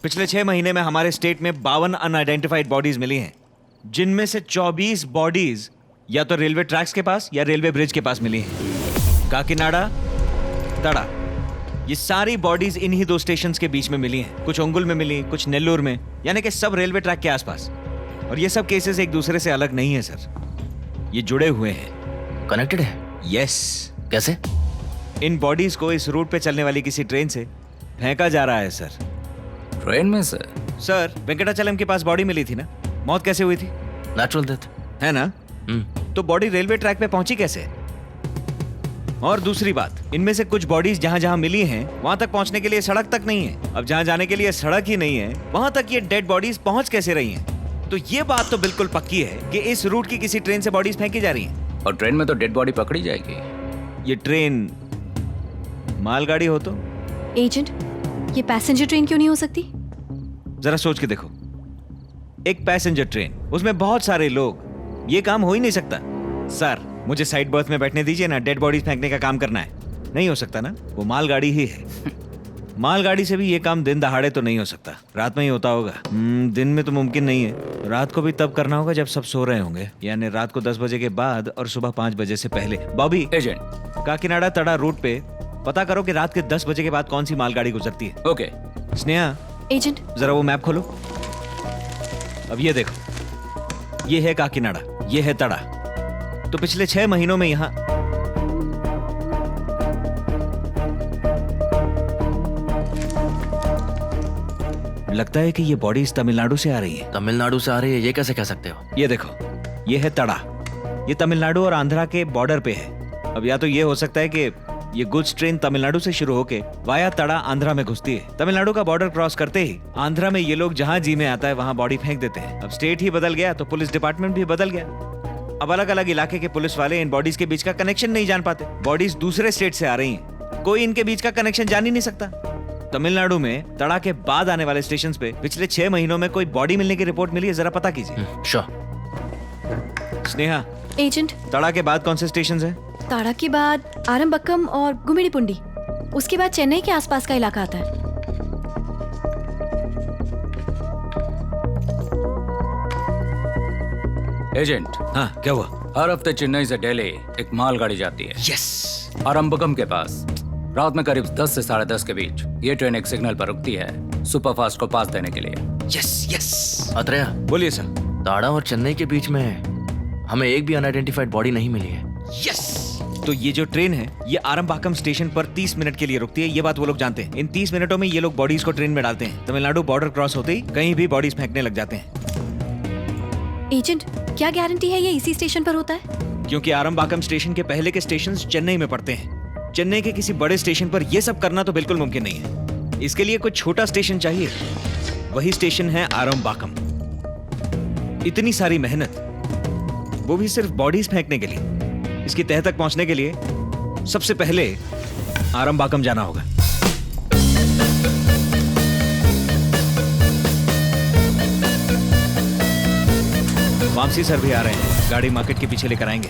पिछले 6 महीने में हमारे स्टेट में 52 अनआइडेंटिफाइड बॉडीज मिली हैं, जिनमें से 24 बॉडीज या तो रेलवे ट्रैक्स के पास या रेलवे ब्रिज के पास मिली हैं। काकीनाडा, तड़ा, ये सारी बॉडीज इन्हीं 2 स्टेशंस के बीच में मिली हैं। कुछ ओंगुल में मिली, कुछ नेल्लोर में, यानी कि सब रेलवे ट्रैक के आसपास। और ये सब केसेस एक दूसरे से अलग नहीं है सर, ये जुड़े हुए हैं, कनेक्टेड है। यस। कैसे? इन बॉडीज को इस रूट पे चलने वाली किसी ट्रेन से फेंका जा रहा है सर। ट्रेन में से? सर, वेंकटाचलम के पास बॉडी मिली थी ना, मौत कैसे हुई थी? नेचुरल डेथ है ना? तो बॉडी रेलवे ट्रैक पे पहुंची कैसे? और दूसरी बात, इनमें से कुछ बॉडीज जहां जहां मिली हैं वहां तक पहुंचने के लिए सड़क तक नहीं है। अब जहां जाने के लिए सड़क ही नहीं है, वहां तक ये डेड बॉडीज पहुंच कैसे रही हैं? तो ये बात तो बिल्कुल पक्की है कि इस रूट की किसी ट्रेन से बॉडीज फेंकी जा रही हैं। और ट्रेन में तो डेड बॉडी पकड़ी जाएगी। ये ट्रेन मालगाड़ी हो तो? एजेंट, ये पैसेंजर ट्रेन क्यों नहीं हो सकती? जरा सोच के देखो, एक पैसेंजर ट्रेन, उसमें बहुत सारे लोग, ये काम हो ही नहीं सकता। सर, मुझे साइड बर्थ में बैठने दीजिए ना, डेड बॉडीज फेंकने का काम करना है। नहीं हो सकता ना, वो मालगाड़ी ही है। मालगाड़ी से भी ये काम दिन दहाड़े तो नहीं हो सकता, रात में ही होता होगा। दिन में तो मुमकिन नहीं है, रात को भी तब करना होगा जब सब सो रहे होंगे, यानी रात को 10 बजे के बाद और सुबह 5 बजे से पहले। बॉबी, एजेंट, काकीनाडा तड़ा रूट पे पता करो कि रात के 10 बजे के बाद कौन सी मालगाड़ी गुजरती है। ओके। स्नेहा, एजेंट, जरा वो मैप खोलो। अब ये देखो, ये है काकीनाडा, ये है तड़ा। तो पिछले 6 महीनों में यहाँ लगता है कि ये बॉडीज तमिलनाडु से आ रही है। तमिलनाडु से आ रही है, ये कैसे कह सकते हो? ये देखो, ये है तड़ा, ये तमिलनाडु और आंध्रा के बॉर्डर पे है। अब या तो ये हो सकता है कि ये गुड्स ट्रेन तमिलनाडु से शुरू होके वाया तड़ा आंध्रा में घुसती है। तमिलनाडु का बॉर्डर क्रॉस करते ही आंध्रा में ये लोग जहां जी में आता है वहां बॉडी फेंक देते हैं। अब स्टेट ही बदल गया तो पुलिस डिपार्टमेंट भी बदल गया। अब अलग अलग इलाके के पुलिस वाले इन बॉडीज के बीच का कनेक्शन नहीं जान पाते। बॉडीज दूसरे स्टेट से आ रही हैं, कोई इनके बीच का कनेक्शन जान ही नहीं सकता। तमिलनाडु में तड़ा के बाद आने वाले स्टेशन पे पिछले 6 महीनों में कोई बॉडी मिलने की रिपोर्ट मिली है? जरा पता कीजिए। श्योर। स्नेहा, एजेंट, तड़ा के बाद कौन से स्टेशन है? ताड़ा के बाद आरंबक्कम और गुमिड़ीपुंडी, उसके बाद चेन्नई के आसपास का इलाका आता है। एजेंट, हाँ, क्या हुआ? हर हफ्ते चेन्नई से दिल्ली एक मालगाड़ी जाती है। यस। आरंबकम के पास रात में करीब 10 से 10:30 के बीच ये ट्रेन एक सिग्नल पर रुकती है, सुपरफास्ट को पास देने के लिए। Yes yes. अत्रेया, बोलिए सर। ताड़ा और चेन्नई के बीच में हमें एक भी अनआइडेंटिफाइड बॉडी नहीं मिली है। यस। तो ये जो ट्रेन है, ये आरंबाकम स्टेशन पर 30 मिनट के लिए रुकती है, ये बात वो लोग जानते हैं। इन 30 मिनटों में ये लोग बॉडीज को ट्रेन में डालते हैं। तमिलनाडु बॉर्डर क्रॉस होते ही कहीं भी बॉडीज फेंकने लग जाते हैं। एजेंट, क्या गारंटी है ये इसी स्टेशन पर होता है? क्योंकि आरंबाकम स्टेशन के पहले के स्टेशन चेन्नई में पड़ते हैं। चेन्नई के किसी बड़े स्टेशन पर यह सब करना तो बिल्कुल मुमकिन नहीं है। इसके लिए कोई छोटा स्टेशन चाहिए, वही स्टेशन है आरंबाकम। इतनी सारी मेहनत, वो भी सिर्फ बॉडीज फेंकने के लिए। इसकी तह तक पहुंचने के लिए सबसे पहले आरंबाकम जाना होगा। वामसी सर भी आ रहे हैं, गाड़ी मार्केट के पीछे लेकर आएंगे।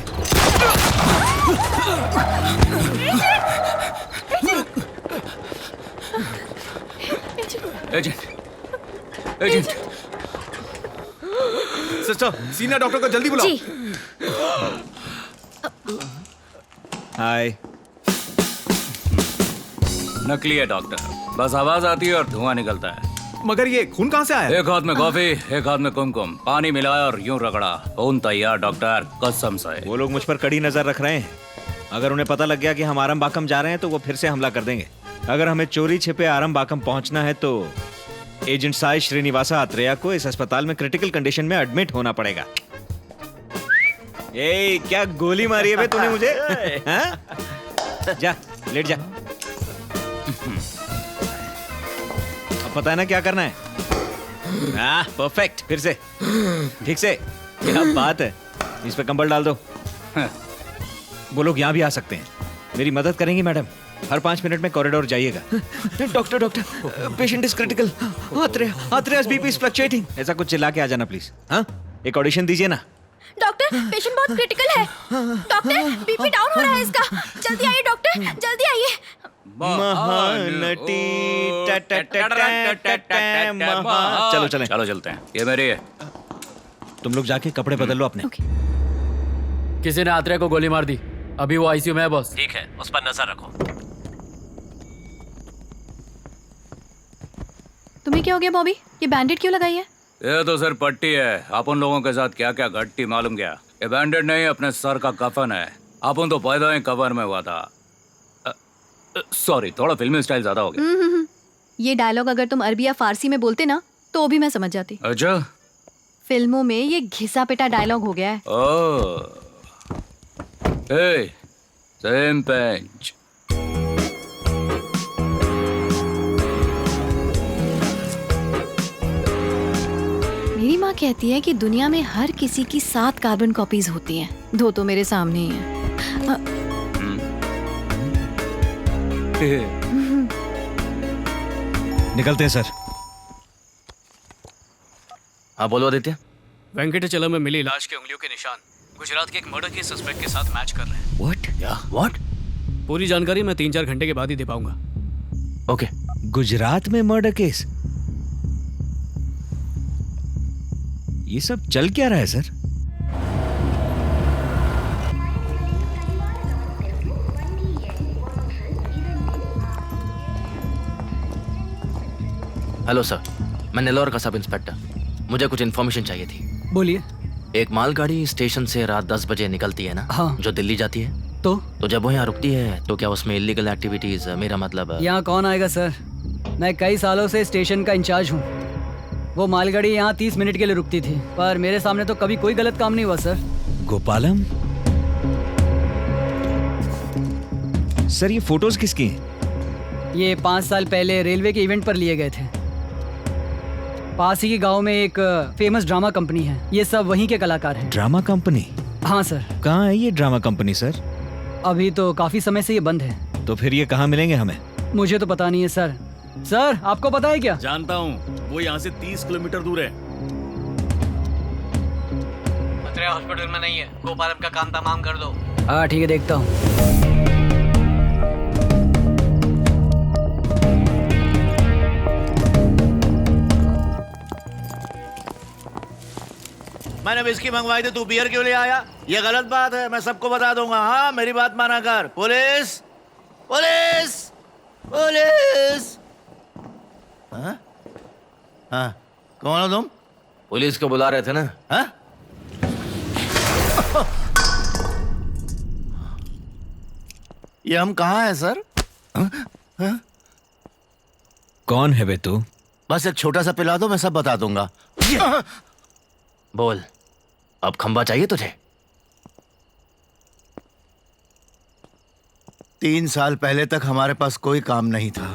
Agent, agent, sister, senior doctor को जल्दी बुलाओ। जी। हाय। नकली है डॉक्टर, बस आवाज आती है और धुआं निकलता है। मगर ये खून कहाँ से आया? एक हाथ में कॉफी, एक हाथ में कुमकुम, पानी मिलाया और यूं रगड़ा, खून तैयार डॉक्टर, कसम से। वो लोग मुझ पर कड़ी नजर रख रहे हैं। अगर उन्हें पता लग गया कि हम आरंबाकम जा रहे हैं तो वो फिर से हमला कर देंगे। अगर हमें चोरी छिपे आरंबाकम पहुंचना है तो एजेंट साई श्रीनिवासा अत्रेया को इस अस्पताल में क्रिटिकल कंडीशन में एडमिट होना पड़ेगा। ए, क्या गोली मारी है बे तूने मुझे? हाँ? जा, लेट जा। अब पता है ना क्या करना है? हाँ, परफेक्ट। फिर से ठीक से। क्या बात है, इस पे कंबल डाल दो। वो लोग यहाँ भी आ सकते हैं। मेरी मदद करेंगी मैडम? हर 5 मिनट में कॉरिडोर जाइएगा। Doctor, doctor, patient is critical. Atreya's BP is fluctuating. ऐसा कुछ चिल्ला के आ जाना प्लीज। हाँ, एक ऑडिशन दीजिए ना। डॉक्टर, पेशेंट बहुत क्रिटिकल है। डॉक्टर, बीपी डाउन हो रहा है इसका। जल्दी आइए डॉक्टर, जल्दी आइए। महानटी टा टा टा टा टा टा महा चलो चलें। चलो चलते हैं। ये मेरी है। तुम लोग जाके कपड़े बदल लो अपने। ओके। किसी ने आत्रेय को गोली मार दी, अभी वो आईसीयू में है बॉस। ठीक है, उस पर नजर रखो। तुम्हें क्या हो गया बॉबी? ये बैंडेड क्यों लगाई है? ये तो सर पट्टी है। अपन लोगों के साथ क्या क्या घटती मालूम क्या? ये बैंडेड नहीं, अपने सर का कफन है। अपन तो पैदा ही कफन में हुआ था। सॉरी, थोड़ा फिल्मी स्टाइल ज्यादा हो गया। ये डायलॉग अगर तुम अरबी या फारसी में बोलते ना तो भी मैं समझ जाती। अच्छा। फिल्मों में ये घिसा पिटा डायलॉग हो गया है। ओह, सेम पेंच। मेरी माँ कहती है कि दुनिया में हर किसी की 7 कार्बन कॉपीज होती हैं। 2 तो मेरे सामने ही हैं। निकलते हैं सर। हाँ बोलो आदित्य। वेंकटचलम में मिली लाश के उंगलियों के निशान गुजरात के एक मर्डर के सस्पेक्ट के साथ मैच कर रहे हैं। व्हाट? पूरी जानकारी मैं 3-4 घंटे के बाद ही दे पाऊंगा। ओके। गुजरात में मर्डर केस? ये सब चल क्या रहा है सर? हेलो सर, मैं नेल्लोर का सब इंस्पेक्टर। मुझे कुछ इन्फॉर्मेशन चाहिए थी। बोलिए। एक मालगाड़ी स्टेशन से रात 10 बजे निकलती है ना? हाँ। जो दिल्ली जाती है। तो जब वो यहाँ रुकती है तो क्या उसमें इलीगल एक्टिविटीज, मेरा मतलब यहाँ कौन आएगा सर? मैं कई सालों से स्टेशन का इंचार्ज हूँ। वो मालगाड़ी यहाँ 30 मिनट के लिए रुकती थी, पर मेरे सामने तो कभी कोई गलत काम नहीं हुआ सर। गोपालम सर, ये फोटोज किसकी हैं? ये 5 साल पहले रेलवे के इवेंट पर लिए गए थे। पास ही के गांव में एक फेमस ड्रामा कंपनी है, ये सब वहीं के कलाकार हैं। Drama company? हाँ सर। कहाँ है ये ड्रामा कंपनी सर? अभी तो काफी समय से ये बंद है। तो फिर ये कहाँ मिलेंगे हमें? मुझे तो पता नहीं है सर। सर आपको पता है क्या? जानता हूँ, वो यहाँ से 30 किलोमीटर दूर है। आत्रेय हॉस्पिटल में नहीं है, गोपालम का काम तमाम कर दो। हाँ ठीक है, देखता हूँ। मैंने विस्की मंगवाई थी, तू बियर क्यों ले आया? ये गलत बात है, मैं सबको बता दूंगा। हाँ, मेरी बात माना कर। Police, police, police. हाँ? हाँ, कौन हो तुम? पुलिस को बुला रहे थे ना? हाँ? ये हम कहाँ हैं सर? हाँ? हाँ? कौन है बे तू? बस एक छोटा सा पिला दो, मैं सब बता दूंगा। बोल, अब खंबा चाहिए तुझे? 3 साल पहले तक हमारे पास कोई काम नहीं था।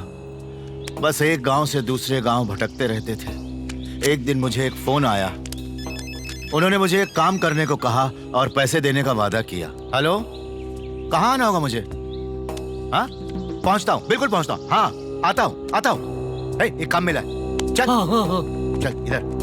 बस एक गांव से दूसरे गांव भटकते रहते थे। एक दिन मुझे एक फोन आया। उन्होंने मुझे एक काम करने को कहा और पैसे देने का वादा किया। हेलो, कहाँ आना होगा मुझे? हाँ, पहुंचता हूँ, बिल्कुल पहुंचता हूँ। हाँ, आता हूँ। एक काम मिला है। चल, चल इधर।